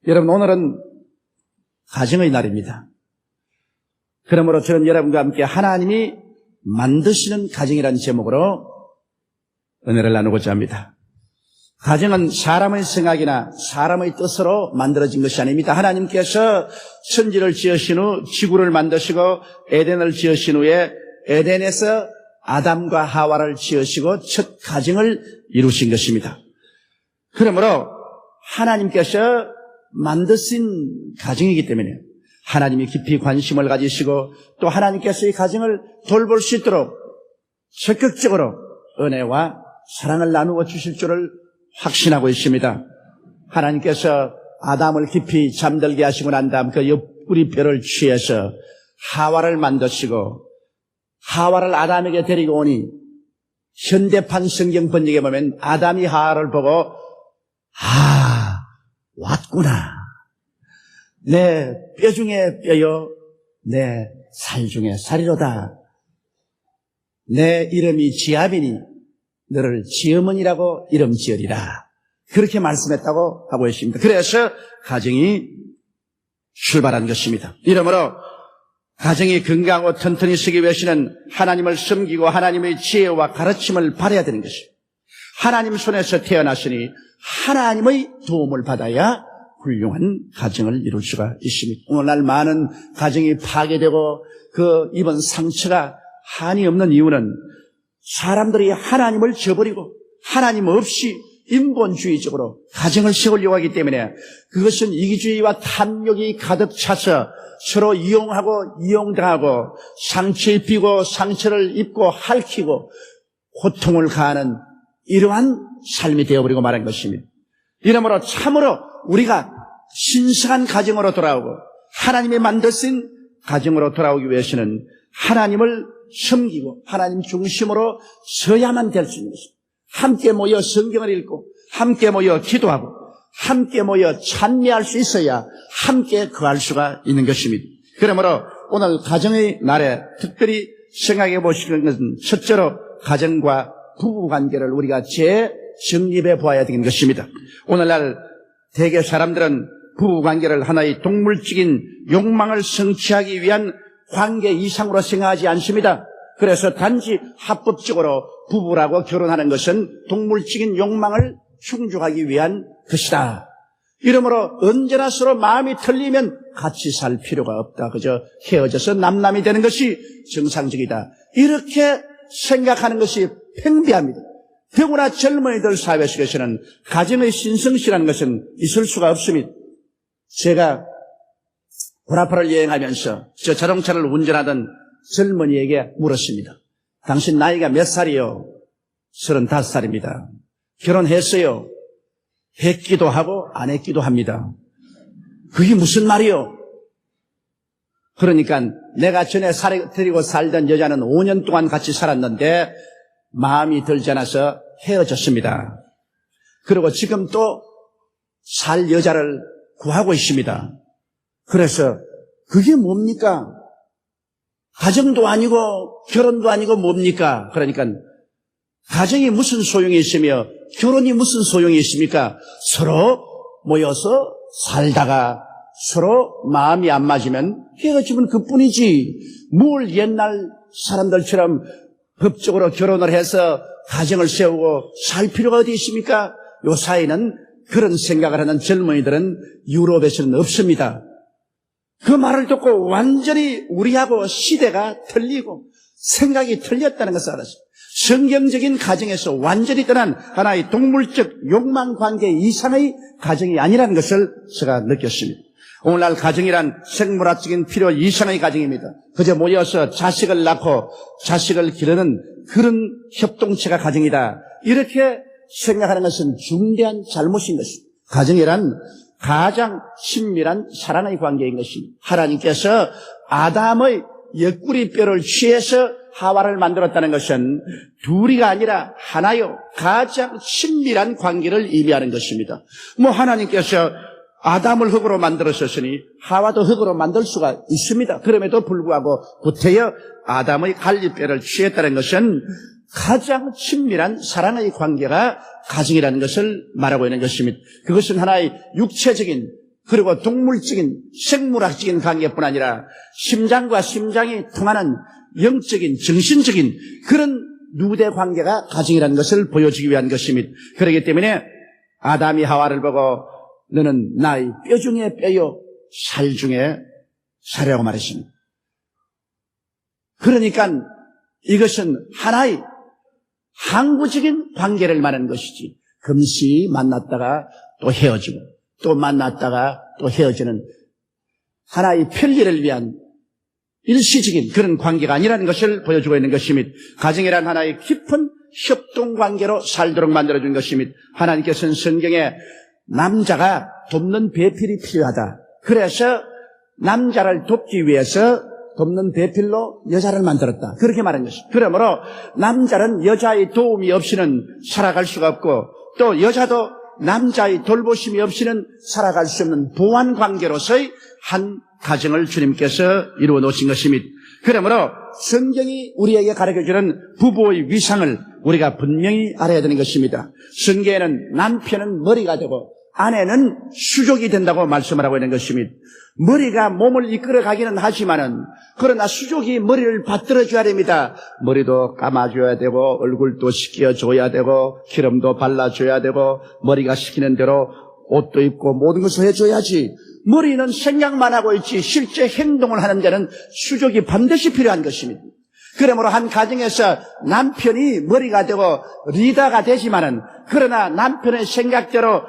여러분, 오늘은 가정의 날입니다. 그러므로 저는 여러분과 함께 하나님이 만드시는 가정이라는 제목으로 은혜를 나누고자 합니다. 가정은 사람의 생각이나 사람의 뜻으로 만들어진 것이 아닙니다. 하나님께서 천지를 지으신 후 지구를 만드시고 에덴을 지으신 후에 에덴에서 아담과 하와를 지으시고 첫 가정을 이루신 것입니다. 그러므로 하나님께서 만드신 가정이기 때문에 하나님이 깊이 관심을 가지시고 또 하나님께서 이 가정을 돌볼 수 있도록 적극적으로 은혜와 사랑을 나누어 주실 줄을 확신하고 있습니다. 하나님께서 아담을 깊이 잠들게 하시고 난 다음 그 옆구리 뼈를 취해서 하와를 만드시고 하와를 아담에게 데리고 오니 현대판 성경 번역에 보면 아담이 하와를 보고 왔구나. 내 뼈 중에 뼈요, 내 살 중에 살이로다. 내 이름이 지압이니 너를 지어머니라고 이름 지으리라. 그렇게 말씀했다고 하고 있습니다. 그래서 가정이 출발한 것입니다. 이러므로 가정이 건강하고 튼튼히 서기 위해서는 하나님을 섬기고 하나님의 지혜와 가르침을 받아야 되는 것입니다. 하나님 손에서 태어났으니 하나님의 도움을 받아야 훌륭한 가정을 이룰 수가 있습니다. 오늘날 많은 가정이 파괴되고 그 입은 상처가 한이 없는 이유는 사람들이 하나님을 저버리고 하나님 없이 인본주의적으로 가정을 세우려고 하기 때문에 그것은 이기주의와 탐욕이 가득 차서 서로 이용하고 이용당하고 상처 입히고 상처를 입고 핥히고 고통을 가하는 이러한 삶이 되어버리고 말한 것입니다. 이러므로 참으로 우리가 신성한 가정으로 돌아오고 하나님이 만드신 가정으로 돌아오기 위해서는 하나님을 섬기고 하나님 중심으로 서야만 될 수 있는 것입니다. 함께 모여 성경을 읽고 함께 모여 기도하고 함께 모여 찬미할 수 있어야 함께 거할 수가 있는 것입니다. 그러므로 오늘 가정의 날에 특별히 생각해 보시는 것은 첫째로 가정과 부부관계를 우리가 재정립해 보아야 되는 것입니다. 오늘날 대개 사람들은 부부관계를 하나의 동물적인 욕망을 성취하기 위한 관계 이상으로 생각하지 않습니다. 그래서 단지 합법적으로 부부라고 결혼하는 것은 동물적인 욕망을 충족하기 위한 것이다. 이러므로 언제나 서로 마음이 틀리면 같이 살 필요가 없다. 그저 헤어져서 남남이 되는 것이 정상적이다. 이렇게 생각하는 것이 팽배합니다. 더구나 젊은이들 사회 속에서는 가정의 신성시라는 것은 있을 수가 없습니다. 제가 구라파를 여행하면서 저 자동차를 운전하던 젊은이에게 물었습니다. 당신 나이가 몇 살이요? 35살입니다. 결혼했어요? 했기도 하고 안 했기도 합니다. 그게 무슨 말이요? 그러니까 내가 전에 데리고 살던 여자는 5년 동안 같이 살았는데 마음이 들지 않아서 헤어졌습니다. 그리고 지금 또 살 여자를 구하고 있습니다. 그래서 그게 뭡니까? 가정도 아니고 결혼도 아니고 뭡니까? 그러니까 가정이 무슨 소용이 있으며 결혼이 무슨 소용이 있습니까? 서로 모여서 살다가 서로 마음이 안 맞으면 헤어지면 그뿐이지. 뭘 옛날 사람들처럼 법적으로 결혼을 해서 가정을 세우고 살 필요가 어디 있습니까? 요 사이는 그런 생각을 하는 젊은이들은 유럽에서는 없습니다. 그 말을 듣고 완전히 우리하고 시대가 틀리고 생각이 틀렸다는 것을 알았습니다. 성경적인 가정에서 완전히 떠난 하나의 동물적 욕망 관계 이상의 가정이 아니라는 것을 제가 느꼈습니다. 오늘날 가정이란 생물학적인 필요 이상의 가정입니다. 그저 모여서 자식을 낳고 자식을 기르는 그런 협동체가 가정이다. 이렇게 생각하는 것은 중대한 잘못인 것입니다. 가정이란 가장 친밀한 사랑의 관계인 것입니다. 하나님께서 아담의 옆구리 뼈를 취해서 하와를 만들었다는 것은 둘이가 아니라 하나요. 가장 친밀한 관계를 의미하는 것입니다. 하나님께서 아담을 흙으로 만들었으니 하와도 흙으로 만들 수가 있습니다. 그럼에도 불구하고 구태여 아담의 갈비뼈를 취했다는 것은 가장 친밀한 사랑의 관계가 가정이라는 것을 말하고 있는 것입니다. 그것은 하나의 육체적인 그리고 동물적인 생물학적인 관계뿐 아니라 심장과 심장이 통하는 영적인 정신적인 그런 누대 관계가 가정이라는 것을 보여주기 위한 것입니다. 그렇기 때문에 아담이 하와를 보고 너는 나의 뼈 중에 뼈요 살 중에 살이라고 말했습니다. 그러니까 이것은 하나의 항구적인 관계를 말하는 것이지 금시 만났다가 또 헤어지고 또 만났다가 또 헤어지는 하나의 편리를 위한 일시적인 그런 관계가 아니라는 것을 보여주고 있는 것입니다. 가정이란 하나의 깊은 협동관계로 살도록 만들어준 것입니다. 하나님께서는 성경에 남자가 돕는 배필이 필요하다. 그래서 남자를 돕기 위해서 돕는 배필로 여자를 만들었다. 그렇게 말한 것입니다. 그러므로 남자는 여자의 도움이 없이는 살아갈 수가 없고 또 여자도 남자의 돌보심이 없이는 살아갈 수 없는 보완관계로서의 한 가정을 주님께서 이루어 놓으신 것입니다. 그러므로 성경이 우리에게 가르쳐주는 부부의 위상을 우리가 분명히 알아야 되는 것입니다. 성경에는 남편은 머리가 되고 아내는 수족이 된다고 말씀을 하고 있는 것입니다. 머리가 몸을 이끌어가기는 하지만은 그러나 수족이 머리를 받들어줘야 됩니다. 머리도 감아줘야 되고 얼굴도 씻겨줘야 되고 기름도 발라줘야 되고 머리가 시키는 대로 옷도 입고 모든 것을 해줘야지. 머리는 생각만 하고 있지 실제 행동을 하는 데는 수족이 반드시 필요한 것입니다. 그러므로 한 가정에서 남편이 머리가 되고 리더가 되지만은 그러나 남편의 생각대로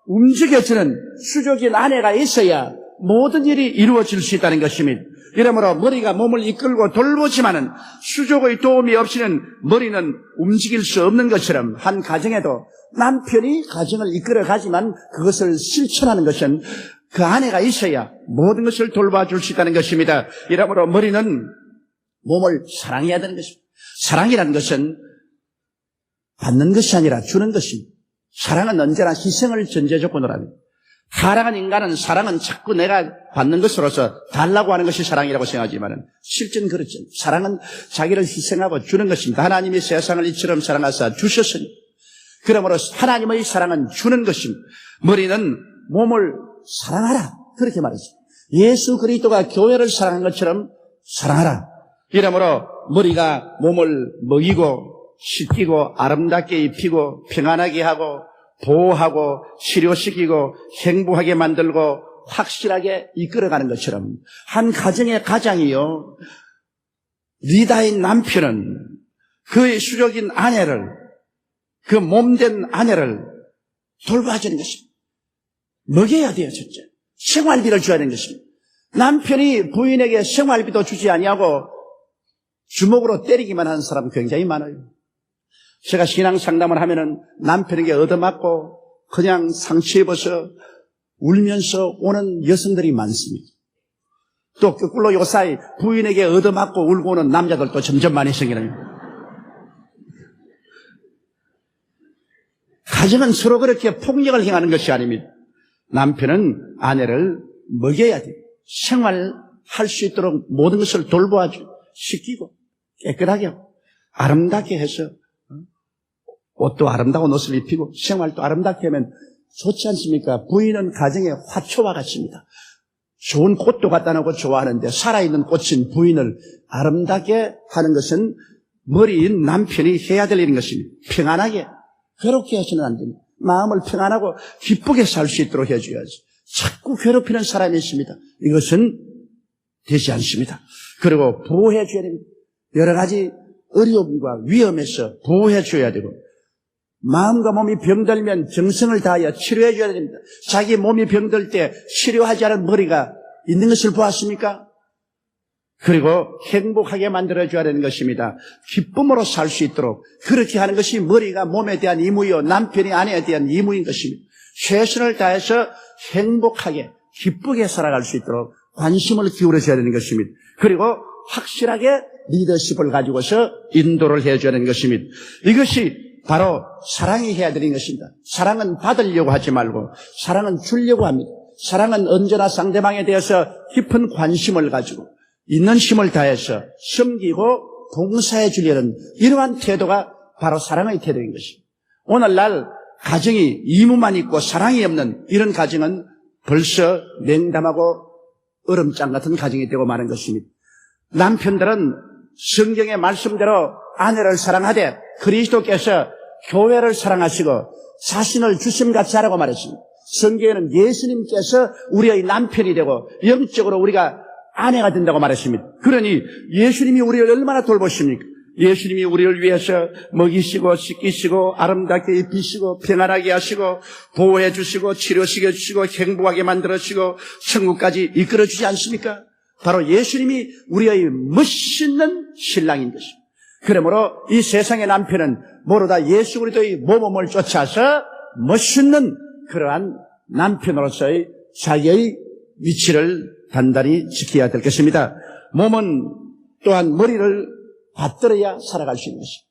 움직여주는 수족인 아내가 있어야 모든 일이 이루어질 수 있다는 것입니다. 이러므로 머리가 몸을 이끌고 돌보지만은 수족의 도움이 없이는 머리는 움직일 수 없는 것처럼 한 가정에도 남편이 가정을 이끌어가지만 그것을 실천하는 것은 그 아내가 있어야 모든 것을 돌봐줄 수 있다는 것입니다. 이러므로 머리는 몸을 사랑해야 되는 것입니다. 사랑이라는 것은 받는 것이 아니라 주는 것입니다. 사랑은 언제나 희생을 전제 조건으로 합니다. 사랑하는 인간은 사랑은 자꾸 내가 받는 것으로서 달라고 하는 것이 사랑이라고 생각하지만 실제는 그렇죠. 사랑은 자기를 희생하고 주는 것입니다. 하나님이 세상을 이처럼 사랑하사 주셨으니 그러므로 하나님의 사랑은 주는 것입니다. 머리는 몸을 사랑하라 그렇게 말했죠. 예수 그리스도가 교회를 사랑한 것처럼 사랑하라. 이러므로 머리가 몸을 먹이고 씻기고 아름답게 입히고 평안하게 하고 보호하고 치료시키고 행복하게 만들고 확실하게 이끌어가는 것처럼 한 가정의 가장이요 리더인 남편은 그의 수족인 아내를 그 몸된 아내를 돌봐주는 것입니다. 먹여야 돼요. 첫째 생활비를 줘야 되는 것입니다. 남편이 부인에게 생활비도 주지 아니하고 주먹으로 때리기만 하는 사람은 굉장히 많아요. 제가 신앙 상담을 하면은 남편에게 얻어맞고 그냥 상처 입어서 울면서 오는 여성들이 많습니다. 또 거꾸로 요사이 부인에게 얻어맞고 울고 오는 남자들도 점점 많이 생기는 거예요. 가정은 서로 그렇게 폭력을 행하는 것이 아닙니다. 남편은 아내를 먹여야 돼요. 생활할 수 있도록 모든 것을 돌보아주고 시키고 깨끗하게 하고 아름답게 해서 옷도 아름다운 옷을 입히고 생활도 아름답게 하면 좋지 않습니까? 부인은 가정의 화초와 같습니다. 좋은 꽃도 갖다 놓고 좋아하는데 살아있는 꽃인 부인을 아름답게 하는 것은 머리인 남편이 해야 될 일인 것입니다. 평안하게 괴롭게 해서는 안 됩니다. 마음을 평안하고 기쁘게 살 수 있도록 해줘야지. 자꾸 괴롭히는 사람이 있습니다. 이것은 되지 않습니다. 그리고 보호해줘야 됩니다. 여러 가지 어려움과 위험에서 보호해줘야 되고 마음과 몸이 병들면 정성을 다하여 치료해줘야 됩니다. 자기 몸이 병들 때 치료하지 않은 머리가 있는 것을 보았습니까? 그리고 행복하게 만들어줘야 되는 것입니다. 기쁨으로 살 수 있도록 그렇게 하는 것이 머리가 몸에 대한 의무요 남편이 아내에 대한 의무인 것입니다. 최선을 다해서 행복하게 기쁘게 살아갈 수 있도록 관심을 기울여줘야 되는 것입니다. 그리고 확실하게 리더십을 가지고서 인도를 해줘야 되는 것입니다. 이것이 바로 사랑이 해야 되는 것입니다. 사랑은 받으려고 하지 말고 사랑은 주려고 합니다. 사랑은 언제나 상대방에 대해서 깊은 관심을 가지고 있는 힘을 다해서 섬기고 봉사해 주려는 이러한 태도가 바로 사랑의 태도인 것입니다. 오늘날 가정이 의무만 있고 사랑이 없는 이런 가정은 벌써 냉담하고 얼음장 같은 가정이 되고 마는 것입니다. 남편들은 성경의 말씀대로 아내를 사랑하되 그리스도께서 교회를 사랑하시고 자신을 주심같이 하라고 말했습니다. 성경에는 예수님께서 우리의 남편이 되고 영적으로 우리가 아내가 된다고 말했습니다. 그러니 예수님이 우리를 얼마나 돌보십니까? 예수님이 우리를 위해서 먹이시고 씻기시고 아름답게 입히시고 평안하게 하시고 보호해 주시고 치료시켜 주시고 행복하게 만들어 주시고 천국까지 이끌어 주지 않습니까? 바로 예수님이 우리의 멋있는 신랑인 것입니다. 그러므로 이 세상의 남편은 모르다 예수 그리스도의 모범을 쫓아서 멋있는 그러한 남편으로서의 자기의 위치를 단단히 지켜야 될 것입니다. 몸은 또한 머리를 받들어야 살아갈 수 있는 것입니다.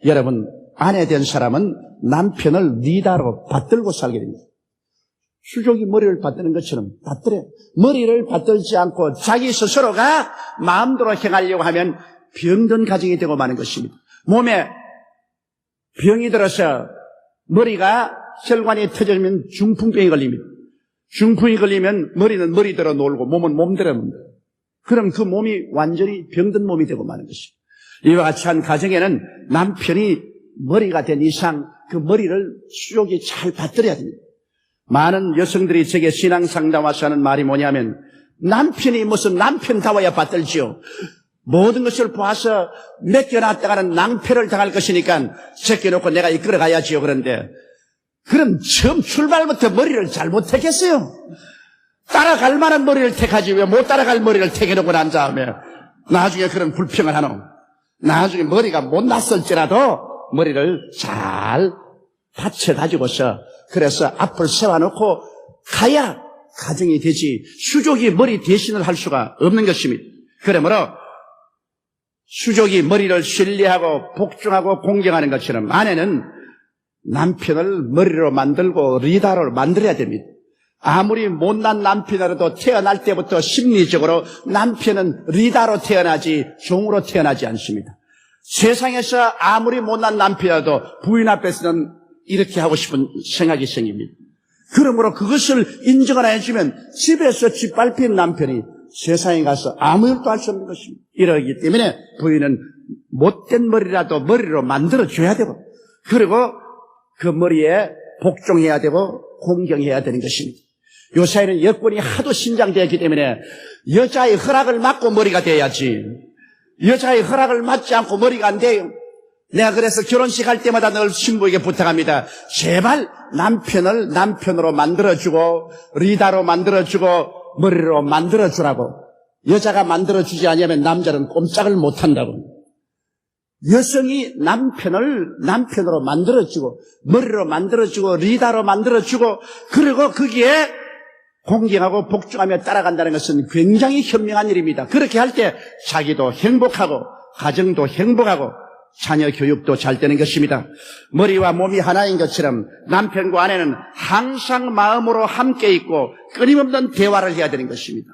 여러분, 아내 된 사람은 남편을 리더로 받들고 살게 됩니다. 수족이 머리를 받드는 것처럼 받들어요. 머리를 받들지 않고 자기 스스로가 마음대로 행하려고 하면 병든 가정이 되고 마는 것입니다. 몸에 병이 들어서 머리가 혈관이 터지면 중풍병이 걸립니다. 중풍이 걸리면 머리는 머리대로 놀고 몸은 몸대로 논다. 그럼 그 몸이 완전히 병든 몸이 되고 마는 것입니다. 이와 같이 한 가정에는 남편이 머리가 된 이상 그 머리를 수족이 잘 받들어야 됩니다. 많은 여성들이 제게 신앙 상담 와서 하는 말이 뭐냐면 남편이 무슨 남편다워야 받들지요. 모든 것을 보아서 맡겨놨다가는 낭패를 당할 것이니까 제껴놓고 내가 이끌어 가야지요. 그런데 그럼 처음 출발부터 머리를 잘못했겠어요? 따라갈 만한 머리를 택하지 왜 못 따라갈 머리를 택해놓고 난 다음에 나중에 그런 불평을 하노. 나중에 머리가 못 났을지라도 머리를 잘 받쳐가지고서 그래서 앞을 세워놓고 가야 가정이 되지 수족이 머리 대신을 할 수가 없는 것입니다. 그러므로 수족이 머리를 신뢰하고 복종하고 공경하는 것처럼 아내는 남편을 머리로 만들고 리더로 만들어야 됩니다. 아무리 못난 남편이라도 태어날 때부터 심리적으로 남편은 리더로 태어나지 종으로 태어나지 않습니다. 세상에서 아무리 못난 남편이라도 부인 앞에서는 이렇게 하고 싶은 생각이 생깁니다. 그러므로 그것을 인정을 해주면 집에서 짓밟힌 남편이 세상에 가서 아무 일도 할 수 없는 것입니다. 이러기 때문에 부인은 못된 머리라도 머리로 만들어줘야 되고 그리고 그 머리에 복종해야 되고 공경해야 되는 것입니다. 요사이는 여권이 하도 신장되었기 때문에 여자의 허락을 받고 머리가 돼야지 여자의 허락을 받지 않고 머리가 안 돼요. 내가 그래서 결혼식 할 때마다 늘 신부에게 부탁합니다. 제발 남편을 남편으로 만들어주고 리더로 만들어주고 머리로 만들어주라고. 여자가 만들어주지 않으면 남자는 꼼짝을 못한다고. 여성이 남편을 남편으로 만들어주고 머리로 만들어주고 리더로 만들어주고 그리고 거기에 공경하고 복종하며 따라간다는 것은 굉장히 현명한 일입니다. 그렇게 할 때 자기도 행복하고 가정도 행복하고 자녀 교육도 잘 되는 것입니다. 머리와 몸이 하나인 것처럼 남편과 아내는 항상 마음으로 함께 있고 끊임없는 대화를 해야 되는 것입니다.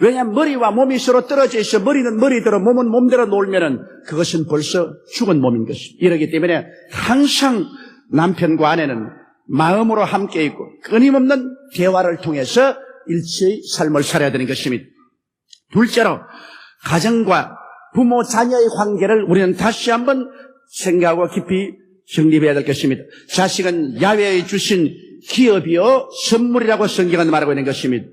왜냐하면 머리와 몸이 서로 떨어져 있어 머리는 머리대로 몸은 몸대로 놀면은 그것은 벌써 죽은 몸인 것입니다. 이러기 때문에 항상 남편과 아내는 마음으로 함께 있고 끊임없는 대화를 통해서 일체의 삶을 살아야 되는 것입니다. 둘째로 가정과 부모 자녀의 관계를 우리는 다시 한번 생각하고 깊이 정립해야 될 것입니다. 자식은 야훼에 주신 기업이요 선물이라고 성경은 말하고 있는 것입니다.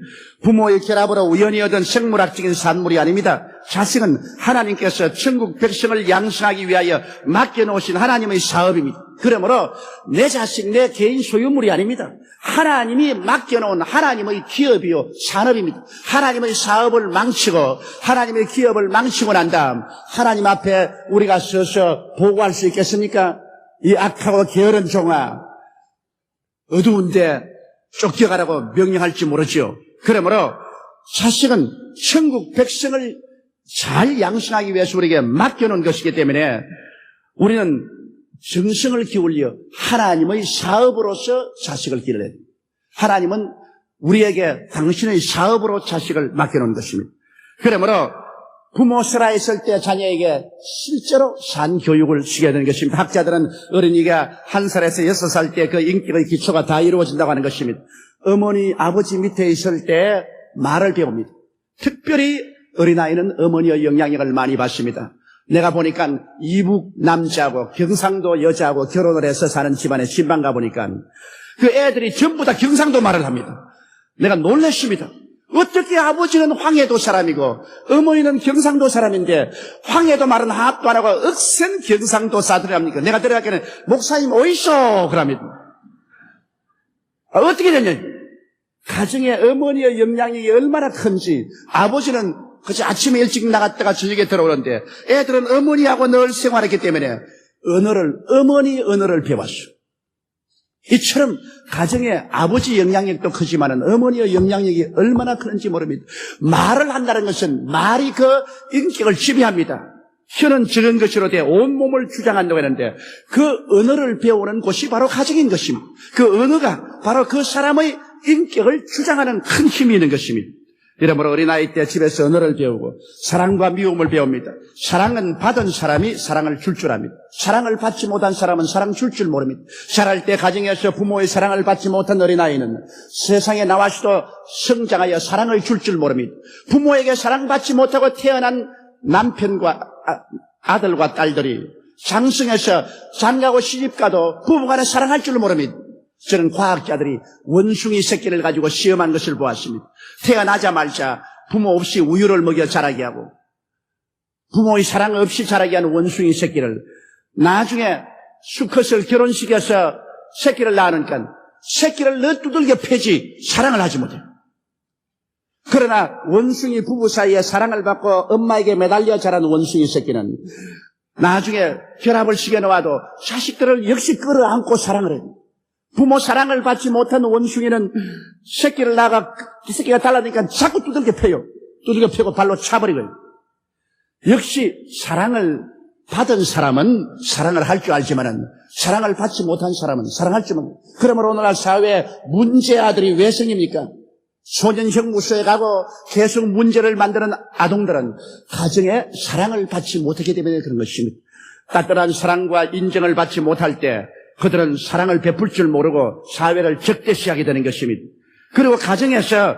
부모의 결합으로 우연히 얻은 생물학적인 산물이 아닙니다. 자식은 하나님께서 천국 백성을 양성하기 위하여 맡겨놓으신 하나님의 사업입니다. 그러므로 내 자식, 내 개인 소유물이 아닙니다. 하나님이 맡겨놓은 하나님의 기업이요 산업입니다. 하나님의 사업을 망치고 하나님의 기업을 망치고 난 다음 하나님 앞에 우리가 서서 보고할 수 있겠습니까? 이 악하고 게으른 종아 어두운데 쫓겨가라고 명령할지 모르지요. 그러므로 자식은 천국 백성을 잘 양성하기 위해서 우리에게 맡겨놓은 것이기 때문에 우리는 정성을 기울여 하나님의 사업으로서 자식을 기르어야 됩니다. 하나님은 우리에게 당신의 사업으로 자식을 맡겨놓은 것입니다. 그러므로 부모 설화했을 때 자녀에게 실제로 산 교육을 시켜야 되는 것입니다. 학자들은 어린이가 1살에서 6살 때 그 인격의 기초가 다 이루어진다고 하는 것입니다. 어머니, 아버지 밑에 있을 때 말을 배웁니다. 특별히 어린아이는 어머니의 영향력을 많이 받습니다. 내가 보니까 이북 남자하고 경상도 여자하고 결혼을 해서 사는 집안에 신방 가보니까 그 애들이 전부 다 경상도 말을 합니다. 내가 놀랐습니다. 어떻게 아버지는 황해도 사람이고 어머니는 경상도 사람인데 황해도 말은 하나도 안 하고 억센 경상도 사투리 합니까? 내가 들어가기에는 목사님 어이쇼 그럽니다. 어떻게 되냐? 가정에 어머니의 영향력이 얼마나 큰지. 아버지는 그치 아침에 일찍 나갔다가 저녁에 들어오는데 애들은 어머니하고 늘 생활했기 때문에 어머니 언어를 배웠어. 이처럼 가정에 아버지 영향력도 크지만은 어머니의 영향력이 얼마나 크는지 모릅니다. 말을 한다는 것은 말이 그 인격을 지배합니다. 혀는 적은 것으로 돼 온몸을 주장한다고 했는데 그 언어를 배우는 곳이 바로 가정인 것입니다. 그 언어가 바로 그 사람의 인격을 주장하는 큰 힘이 있는 것입니다. 이러므로 어린아이 때 집에서 언어를 배우고 사랑과 미움을 배웁니다. 사랑은 받은 사람이 사랑을 줄 줄 압니다. 사랑을 받지 못한 사람은 사랑 줄 줄 모릅니다. 자랄 때 가정에서 부모의 사랑을 받지 못한 어린아이는 세상에 나와서도 성장하여 사랑을 줄 줄 모릅니다. 부모에게 사랑받지 못하고 태어난 남편과 아들과 딸들이 장성해서 장가고 시집가도 부부간에 사랑할 줄 모릅니다. 저는 과학자들이 원숭이 새끼를 가지고 시험한 것을 보았습니다. 태어나자마자 부모 없이 우유를 먹여 자라게 하고 부모의 사랑 없이 자라게 하는 원숭이 새끼를 나중에 수컷을 결혼시켜서 새끼를 낳으니까 새끼를 너두들겨 패지 사랑을 하지 못해요. 그러나 원숭이 부부 사이에 사랑을 받고 엄마에게 매달려 자란 원숭이 새끼는 나중에 결합을 시켜놓아도 자식들을 역시 끌어안고 사랑을 해요. 부모 사랑을 받지 못한 원숭이는 새끼를 낳아가 그 새끼가 달라니까 자꾸 두들겨 패요. 두들겨 패고 발로 차버리고요. 역시 사랑을 받은 사람은 사랑을 할 줄 알지만은 사랑을 받지 못한 사람은 사랑할 줄 모릅니다. 그러므로 오늘날 사회에 문제 아들이 왜 생깁니까? 소년형 무소에 가고 계속 문제를 만드는 아동들은 가정에 사랑을 받지 못하기 때문에 그런 것입니다. 따뜻한 사랑과 인정을 받지 못할 때 그들은 사랑을 베풀 줄 모르고 사회를 적대시하게 되는 것입니다. 그리고 가정에서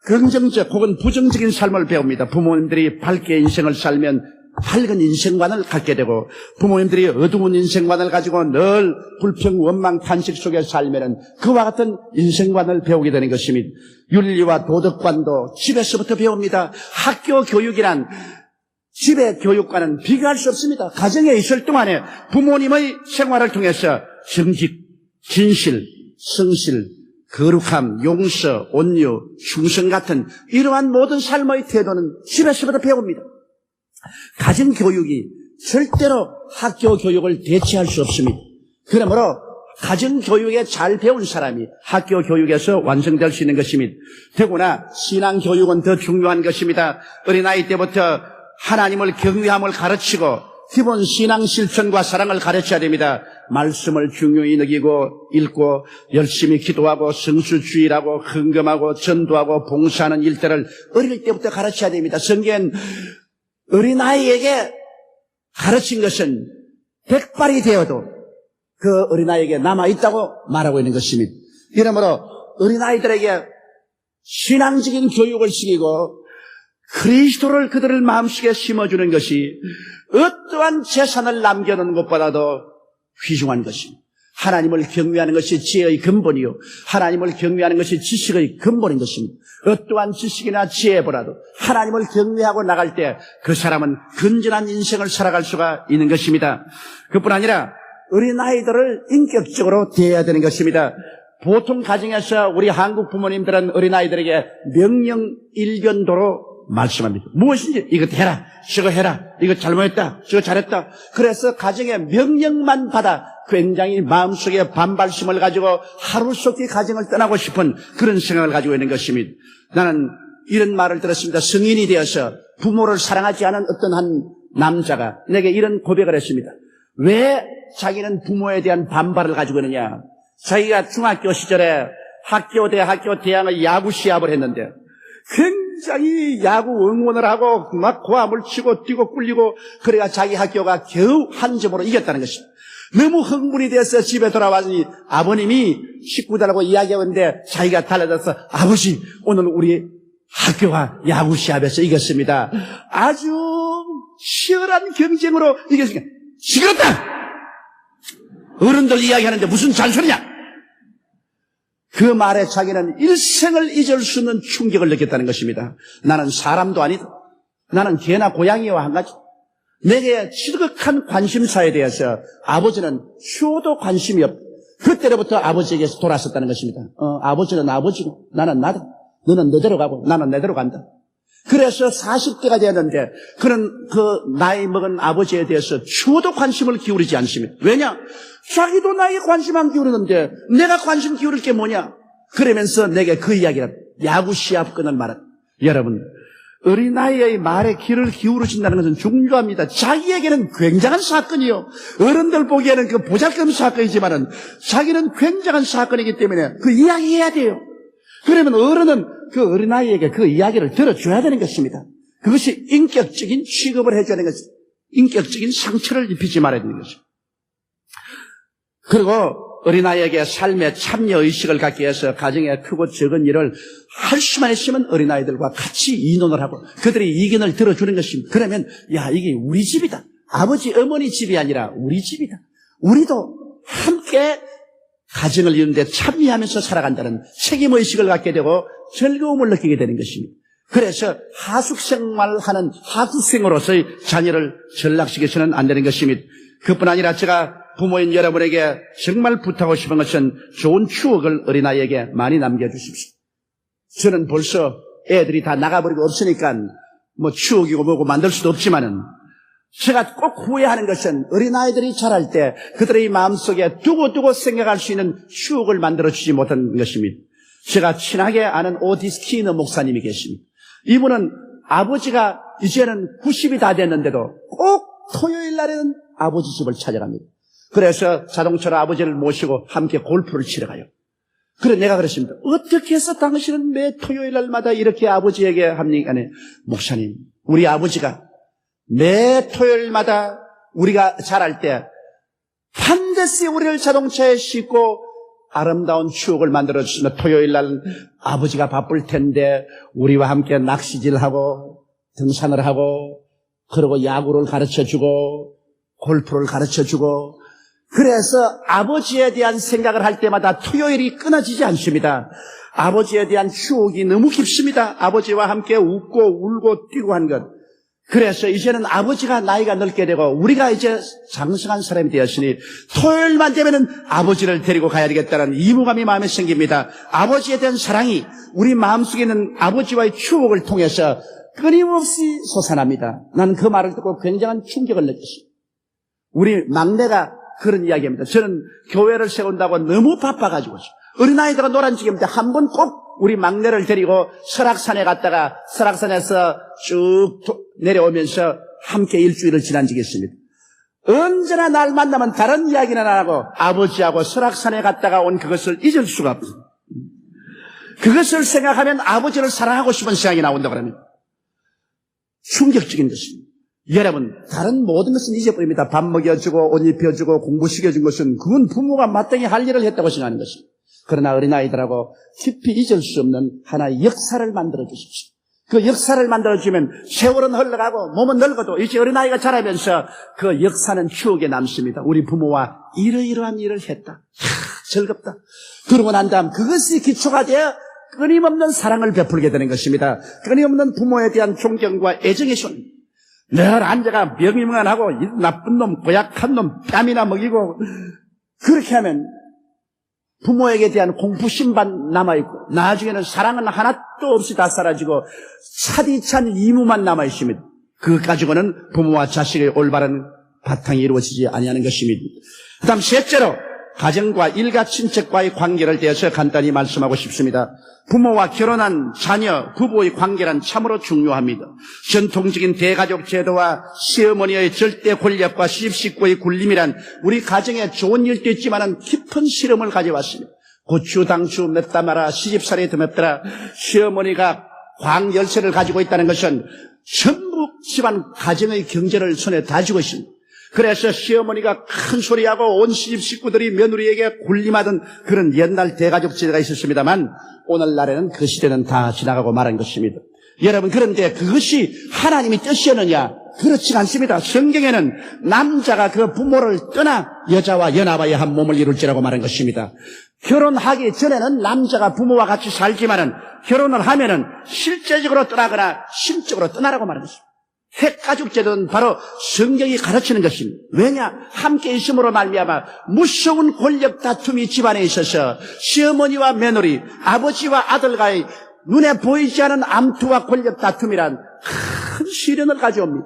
긍정적 혹은 부정적인 삶을 배웁니다. 부모님들이 밝게 인생을 살면 밝은 인생관을 갖게 되고 부모님들이 어두운 인생관을 가지고 늘 불평, 원망, 탄식 속에 살면 그와 같은 인생관을 배우게 되는 것입니다. 윤리와 도덕관도 집에서부터 배웁니다. 학교 교육이란 집의 교육과는 비교할 수 없습니다. 가정에 있을 동안에 부모님의 생활을 통해서 정직, 진실, 성실, 거룩함, 용서, 온유, 충성 같은 이러한 모든 삶의 태도는 집에서부터 배웁니다. 가정교육이 절대로 학교 교육을 대체할 수 없습니다. 그러므로 가정교육에 잘 배운 사람이 학교 교육에서 완성될 수 있는 것입니다. 더구나 신앙교육은 더 중요한 것입니다. 어린아이 때부터 하나님을 경외함을 가르치고 기본 신앙 실천과 사랑을 가르쳐야 됩니다. 말씀을 중요히 여기고 읽고 열심히 기도하고 성수주의하고 헌금하고 전도하고 봉사하는 일들을 어릴 때부터 가르쳐야 됩니다. 성경은 어린아이에게 가르친 것은 백발이 되어도 그 어린아이에게 남아있다고 말하고 있는 것입니다. 이러므로 어린아이들에게 신앙적인 교육을 시키고 그리스도를 그들의 마음속에 심어주는 것이 어떠한 재산을 남겨놓는 것보다도 귀중한 것입니다. 하나님을 경외하는 것이 지혜의 근본이요 하나님을 경외하는 것이 지식의 근본인 것입니다. 어떠한 지식이나 지혜보다도 하나님을 경외하고 나갈 때 그 사람은 건전한 인생을 살아갈 수가 있는 것입니다. 그뿐 아니라 어린아이들을 인격적으로 대해야 되는 것입니다. 보통 가정에서 우리 한국 부모님들은 어린아이들에게 명령일변도로 말씀합니다. 무엇인지 이거 해라, 저거 해라, 이거 잘못했다, 저거 잘했다. 그래서 가정에 명령만 받아 굉장히 마음속에 반발심을 가지고 하루속히 가정을 떠나고 싶은 그런 생각을 가지고 있는 것입니다. 나는 이런 말을 들었습니다. 성인이 되어서 부모를 사랑하지 않은 어떤 한 남자가 내게 이런 고백을 했습니다. 왜 자기는 부모에 대한 반발을 가지고 있느냐. 자기가 중학교 시절에 학교, 대학의 야구 시합을 했는데 굉장히 야구 응원을 하고 막 고함을 치고 뛰고 꿀리고 그래야 자기 학교가 겨우 한 점으로 이겼다는 것입니다. 너무 흥분이 돼서 집에 돌아왔으니 아버님이 식구들하고 이야기하는데 자기가 달라져서 아버지 오늘 우리 학교가 야구 시합에서 이겼습니다. 아주 치열한 경쟁으로 이겼으니까 시끄럽다. 어른들 이야기하는데 무슨 잔소리냐. 그 말에 자기는 일생을 잊을 수 없는 충격을 느꼈다는 것입니다. 나는 사람도 아니다. 나는 개나 고양이와 한 가지. 내게 지극한 관심사에 대해서 아버지는 휴도 관심이 없다. 그때로부터 아버지에게서 돌아섰다는 것입니다. 아버지는 아버지고 나는 나다. 너는 너대로 가고 나는 내대로 간다. 그래서 40대가 되었는데 그는 그 나이 먹은 아버지에 대해서 휴도 관심을 기울이지 않습니다. 왜냐? 자기도 나에게 관심 안 기울이는데 내가 관심 기울일 게 뭐냐? 그러면서 내게 그 이야기를 야구 시합 끈을 말한다. 여러분, 어린아이의 말에 귀를 기울이신다는 것은 중요합니다. 자기에게는 굉장한 사건이요. 어른들 보기에는 그 보잘것없는 사건이지만은 자기는 굉장한 사건이기 때문에 그 이야기해야 돼요. 그러면 어른은 그 어린아이에게 그 이야기를 들어줘야 되는 것입니다. 그것이 인격적인 취급을 해줘야 되는 것입니다. 인격적인 상처를 입히지 말아야 되는 것입니다. 그리고 어린아이에게 삶의 참여의식을 갖기 위해서 가정의 크고 적은 일을 할 수만 있으면 어린아이들과 같이 의논을 하고 그들의 의견을 들어주는 것입니다. 그러면 야 이게 우리 집이다. 아버지 어머니 집이 아니라 우리 집이다. 우리도 함께 가정을 이루는데 참여하면서 살아간다는 책임의식을 갖게 되고 즐거움을 느끼게 되는 것입니다. 그래서 하숙생활하는 하숙생으로서의 자녀를 전락시켜서는 안 되는 것입니다. 그뿐 아니라 제가 부모인 여러분에게 정말 부탁하고 싶은 것은 좋은 추억을 어린아이에게 많이 남겨주십시오. 저는 벌써 애들이 다 나가버리고 없으니까 뭐 추억이고 뭐고 만들 수도 없지만은 제가 꼭 후회하는 것은 어린아이들이 자랄 때 그들의 마음속에 두고두고 생각할 수 있는 추억을 만들어주지 못한 것입니다. 제가 친하게 아는 오티스 키너 목사님이 계십니다. 이분은 아버지가 이제는 90이 다 됐는데도 꼭 토요일 날에는 아버지 집을 찾아갑니다. 그래서 자동차로 아버지를 모시고 함께 골프를 치러 가요. 그래 내가 그랬습니다. 어떻게 해서 당신은 매 토요일 날마다 이렇게 아버지에게 합니까? 목사님, 우리 아버지가 매 토요일마다 우리가 자랄 때 반드시 우리를 자동차에 싣고 아름다운 추억을 만들어주시면 토요일 날 아버지가 바쁠 텐데 우리와 함께 낚시질하고 등산을 하고 그리고 야구를 가르쳐주고 골프를 가르쳐주고 그래서 아버지에 대한 생각을 할 때마다 토요일이 끊어지지 않습니다. 아버지에 대한 추억이 너무 깊습니다. 아버지와 함께 웃고 울고 뛰고 한 것. 그래서 이제는 아버지가 나이가 늙게 되고 우리가 이제 장성한 사람이 되었으니 토요일만 되면은 아버지를 데리고 가야 되겠다는 의무감이 마음에 생깁니다. 아버지에 대한 사랑이 우리 마음속에 있는 아버지와의 추억을 통해서 끊임없이 솟아납니다. 나는 그 말을 듣고 굉장한 충격을 느꼈습니다. 우리 막내가 그런 이야기입니다. 저는 교회를 세운다고 너무 바빠가지고 어린아이들과 놀아주기인데 한 번 꼭 우리 막내를 데리고 설악산에 갔다가 설악산에서 쭉 내려오면서 함께 일주일을 지난 적이 있습니다. 언제나 날 만나면 다른 이야기는 안 하고 아버지하고 설악산에 갔다가 온 그것을 잊을 수가 없어요. 그것을 생각하면 아버지를 사랑하고 싶은 생각이 나온다고 합니다. 충격적인 것입니다. 여러분, 다른 모든 것은 잊어버립니다. 밥 먹여주고 옷 입혀주고 공부시켜준 것은 그건 부모가 마땅히 할 일을 했다고 생각하는 것입니다. 그러나 어린아이들하고 깊이 잊을 수 없는 하나의 역사를 만들어 주십시오. 그 역사를 만들어주면 세월은 흘러가고 몸은 늙어도 이제 어린아이가 자라면서 그 역사는 추억에 남습니다. 우리 부모와 이러이러한 일을 했다. 즐겁다. 그러고 난 다음 그것이 기초가 되어 끊임없는 사랑을 베풀게 되는 것입니다. 끊임없는 부모에 대한 존경과 애정의 손. 늘 앉아가 명의명한하고 이 나쁜 놈, 고약한 놈, 뺨이나 먹이고 그렇게 하면 부모에게 대한 공부심만 남아있고 나중에는 사랑은 하나도 없이 다 사라지고 차디찬 의무만 남아있습니다. 그것 가지고는 부모와 자식의 올바른 바탕이 이루어지지 아니하는 것입니다. 그 다음 셋째로 가정과 일가 친척과의 관계를 대해서 간단히 말씀하고 싶습니다. 부모와 결혼한 자녀, 부부의 관계란 참으로 중요합니다. 전통적인 대가족 제도와 시어머니의 절대 권력과 시집식구의 굴림이란 우리 가정에 좋은 일도 있지만 깊은 시름을 가져왔습니다. 고추, 당추 맵다 마라, 시집살이 더 맵더라. 시어머니가 광열쇠를 가지고 있다는 것은 전부 집안 가정의 경제를 손에 다 쥐고 있습니다. 그래서 시어머니가 큰 소리하고 온 시집 식구들이 며느리에게 군림하던 그런 옛날 대가족 제도가 있었습니다만 오늘날에는 그 시대는 다 지나가고 말한 것입니다. 여러분, 그런데 그것이 하나님의 뜻이었느냐? 그렇지 않습니다. 성경에는 남자가 그 부모를 떠나 여자와 연합하여 한 몸을 이룰지라고 말한 것입니다. 결혼하기 전에는 남자가 부모와 같이 살지만은 결혼을 하면은 실제적으로 떠나거나 심적으로 떠나라고 말한 것입니다. 핵가족 제도는 바로 성경이 가르치는 것입니다. 왜냐? 함께 있음으로 말미암아 무서운 권력 다툼이 집안에 있어서 시어머니와 며느리, 아버지와 아들과의 눈에 보이지 않은 암투와 권력 다툼이란 큰 시련을 가져옵니다.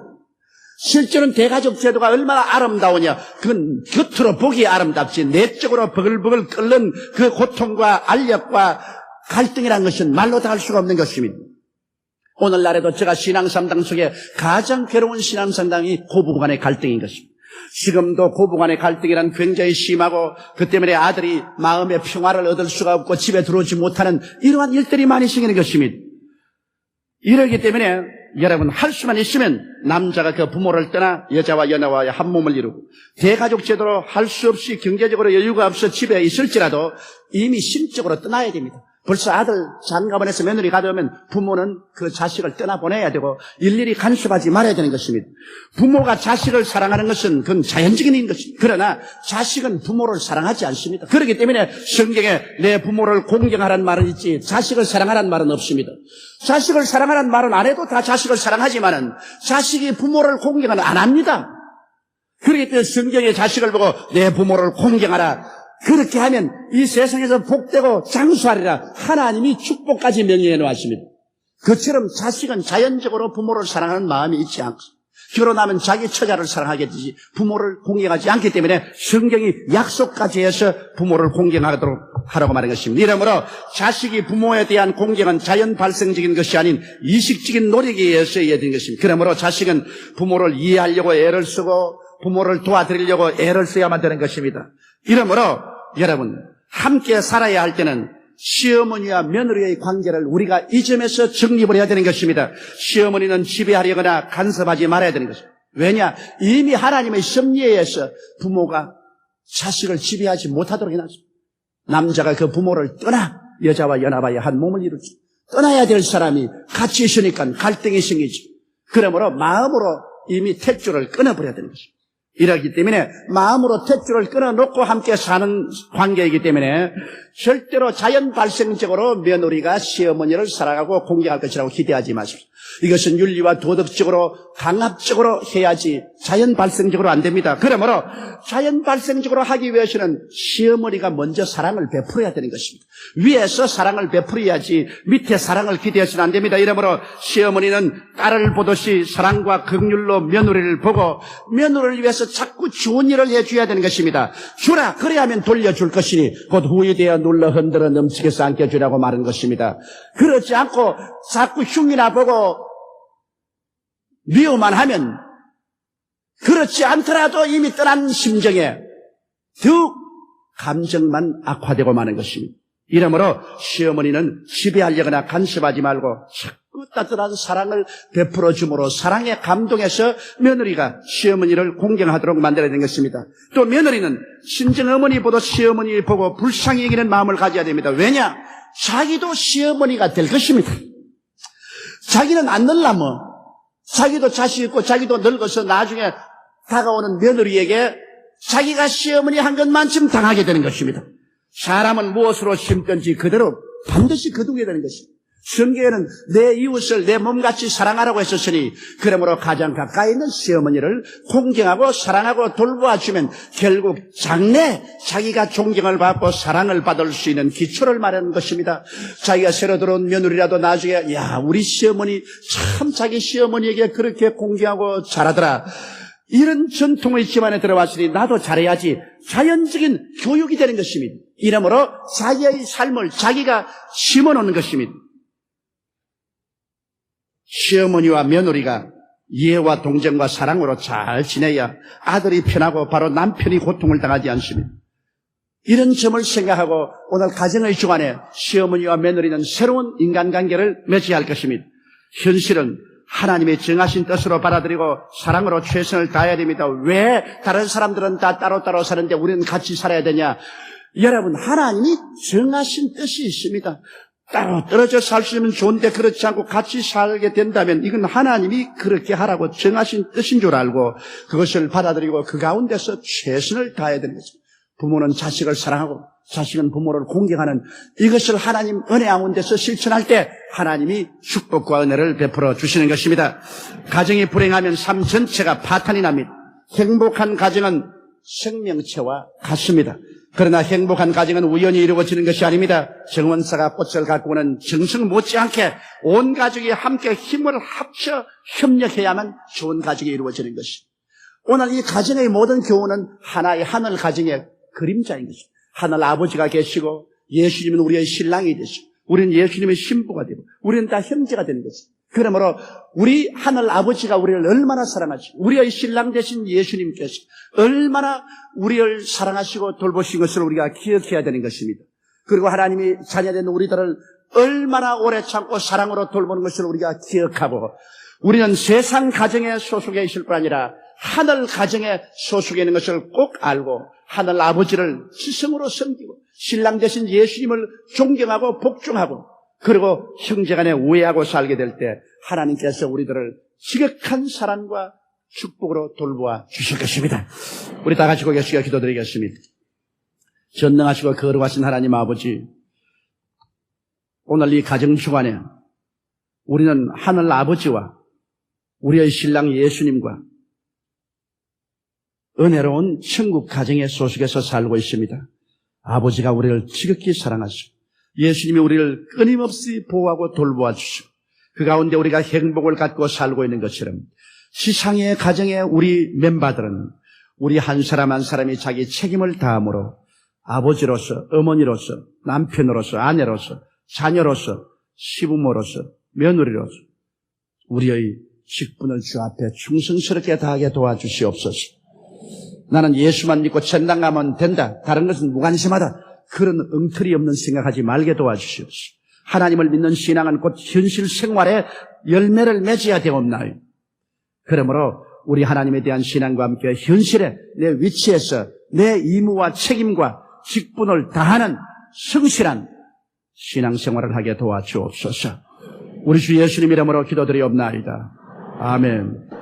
실제로는 대가족 제도가 얼마나 아름다우냐. 그건 겉으로 보기에 아름답지 내적으로 버글버글 끓는 그 고통과 알력과 갈등이라는 것은 말로 다 할 수가 없는 것입니다. 오늘날에도 제가 신앙상당 속에 가장 괴로운 신앙상당이 고부간의 갈등인 것입니다. 지금도 고부간의 갈등이란 굉장히 심하고 그 때문에 아들이 마음의 평화를 얻을 수가 없고 집에 들어오지 못하는 이러한 일들이 많이 생기는 것입니다. 이러기 때문에 여러분, 할 수만 있으면 남자가 그 부모를 떠나 여자와 연하와 한 몸을 이루고 대가족 제도로 할 수 없이 경제적으로 여유가 없어 집에 있을지라도 이미 심적으로 떠나야 됩니다. 벌써 아들 장가번에서 며느리 가져오면 부모는 그 자식을 떠나보내야 되고 일일이 간섭하지 말아야 되는 것입니다. 부모가 자식을 사랑하는 것은 그건 자연적인 인 것입니다. 그러나 자식은 부모를 사랑하지 않습니다. 그렇기 때문에 성경에 내 부모를 공경하라는 말은 있지 자식을 사랑하라는 말은 없습니다. 자식을 사랑하라는 말은 안 해도 다 자식을 사랑하지만은 자식이 부모를 공경은 안 합니다. 그렇기 때문에 성경에 자식을 보고 내 부모를 공경하라. 그렇게 하면 이 세상에서 복되고 장수하리라 하나님이 축복까지 명령해 놓았습니다. 그처럼 자식은 자연적으로 부모를 사랑하는 마음이 있지 않고 결혼하면 자기 처자를 사랑하게 되지 부모를 공경하지 않기 때문에 성경이 약속까지 해서 부모를 공경하도록 하라고 말한 것입니다. 이러므로 자식이 부모에 대한 공경은 자연 발생적인 것이 아닌 이식적인 노력에 의해서 해야 되는 것입니다. 그러므로 자식은 부모를 이해하려고 애를 쓰고 부모를 도와드리려고 애를 써야만 되는 것입니다. 이러므로 여러분, 함께 살아야 할 때는 시어머니와 며느리의 관계를 우리가 이 점에서 정립을 해야 되는 것입니다. 시어머니는 지배하려거나 간섭하지 말아야 되는 것입니다. 왜냐? 이미 하나님의 섭리에 의해서 부모가 자식을 지배하지 못하도록 해놨습니다. 남자가 그 부모를 떠나 여자와 연합하여 한 몸을 이루지. 떠나야 될 사람이 같이 있으니까 갈등이 생기지. 그러므로 마음으로 이미 탯줄을 끊어버려야 되는 것입니다. 이러기 때문에 마음으로 탯줄을 끊어놓고 함께 사는 관계이기 때문에 절대로 자연 발생적으로 며느리가 시어머니를 사랑하고 공경할 것이라고 기대하지 마십시오. 이것은 윤리와 도덕적으로 강압적으로 해야지 자연 발생적으로 안 됩니다. 그러므로 자연 발생적으로 하기 위해서는 시어머니가 먼저 사랑을 베풀어야 되는 것입니다. 위에서 사랑을 베풀어야지 밑에 사랑을 기대해서는 안 됩니다. 이러므로 시어머니는 딸을 보듯이 사랑과 긍휼로 며느리를 보고 며느리를 위해서 자꾸 좋은 일을 해줘야 되는 것입니다. 주라 그래야 하면 돌려줄 것이니 곧 후에 되어 눌러 흔들어 넘치게 삼켜주라고 말한 것입니다. 그렇지 않고 자꾸 흉이나 보고 미워만 하면 그렇지 않더라도 이미 떠난 심정에 더욱 감정만 악화되고 마는 것입니다. 이러므로 시어머니는 지배하려거나 간섭하지 말고 자꾸 따뜻한 사랑을 베풀어 줌으로 사랑에 감동해서 며느리가 시어머니를 공경하도록 만들어야 되는 것입니다. 또 며느리는 친정어머니 보다 시어머니 보고 불쌍히 여기는 마음을 가져야 됩니다. 왜냐? 자기도 시어머니가 될 것입니다. 자기는 안 늙라면 자기도 자식 있고 자기도 늙어서 나중에 다가오는 며느리에게 자기가 시어머니 한 것만큼 당하게 되는 것입니다. 사람은 무엇으로 심든지 그대로 반드시 거두게 되는 것입니다. 성경에는 내 이웃을 내 몸같이 사랑하라고 했었으니 그러므로 가장 가까이 있는 시어머니를 공경하고 사랑하고 돌보아주면 결국 장래 자기가 존경을 받고 사랑을 받을 수 있는 기초를 마련하는 것입니다. 자기가 새로 들어온 며느리라도 나중에 야 우리 시어머니 참 자기 시어머니에게 그렇게 공경하고 잘하더라. 이런 전통의 집안에 들어왔으니 나도 잘해야지. 자연적인 교육이 되는 것입니다. 이러므로 자기의 삶을 자기가 심어놓는 것입니다. 시어머니와 며느리가 이해와 동정과 사랑으로 잘 지내야 아들이 편하고 바로 남편이 고통을 당하지 않습니다. 이런 점을 생각하고 오늘 가정의 주관에 시어머니와 며느리는 새로운 인간관계를 맺어야 할 것입니다. 현실은 하나님의 정하신 뜻으로 받아들이고 사랑으로 최선을 다해야 됩니다. 왜 다른 사람들은 다 따로따로 사는데 우리는 같이 살아야 되냐? 여러분, 하나님이 정하신 뜻이 있습니다. 따로 떨어져 살 수 있으면 좋은데 그렇지 않고 같이 살게 된다면 이건 하나님이 그렇게 하라고 정하신 뜻인 줄 알고 그것을 받아들이고 그 가운데서 최선을 다해야 되는 것입니다. 부모는 자식을 사랑하고 자식은 부모를 공경하는 이것을 하나님 은혜 가운데서 실천할 때 하나님이 축복과 은혜를 베풀어 주시는 것입니다. 가정이 불행하면 삶 전체가 파탄이 납니다. 행복한 가정은 생명체와 같습니다. 그러나 행복한 가정은 우연히 이루어지는 것이 아닙니다. 정원사가 꽃을 갖고 오는 정성 못지않게 온 가족이 함께 힘을 합쳐 협력해야만 좋은 가정이 이루어지는 것입니다. 오늘 이 가정의 모든 교훈은 하나의 하늘 가정의 그림자인 것입니다. 하늘 아버지가 계시고 예수님은 우리의 신랑이 되시고 우리는 예수님의 신부가 되고 우리는 다 형제가 되는 것입니다. 그러므로 우리 하늘 아버지가 우리를 얼마나 사랑하시고 우리의 신랑 되신 예수님께서 얼마나 우리를 사랑하시고 돌보신 것을 우리가 기억해야 되는 것입니다. 그리고 하나님이 자녀된 우리들을 얼마나 오래 참고 사랑으로 돌보는 것을 우리가 기억하고 우리는 세상 가정에 소속해 있을 뿐 아니라 하늘 가정에 소속해 있는 것을 꼭 알고 하늘 아버지를 지성으로 섬기고 신랑 되신 예수님을 존경하고 복종하고 그리고 형제간에 우애하고 살게 될 때 하나님께서 우리들을 지극한 사랑과 축복으로 돌보아 주실 것입니다. 우리 다 같이 고개 숙여 기도드리겠습니다. 전능하시고 거룩하신 하나님 아버지, 오늘 이 가정 주간에 우리는 하늘 아버지와 우리의 신랑 예수님과 은혜로운 천국 가정의 소속에서 살고 있습니다. 아버지가 우리를 지극히 사랑하시고 예수님이 우리를 끊임없이 보호하고 돌보아 주시고 그 가운데 우리가 행복을 갖고 살고 있는 것처럼 지상의 가정의 우리 멤버들은 우리 한 사람 한 사람이 자기 책임을 다함으로 아버지로서, 어머니로서, 남편으로서, 아내로서, 자녀로서, 시부모로서, 며느리로서 우리의 직분을 주 앞에 충성스럽게 다하게 도와주시옵소서. 나는 예수만 믿고 천당 가면 된다. 다른 것은 무관심하다. 그런 엉터리 없는 생각하지 말게 도와주시옵소서. 하나님을 믿는 신앙은 곧 현실 생활에 열매를 맺어야 되옵나요? 그러므로 우리 하나님에 대한 신앙과 함께 현실에 내 위치에서 내 의무와 책임과 직분을 다하는 성실한 신앙생활을 하게 도와주옵소서. 우리 주 예수님 이름으로 기도드리옵나이다. 아멘.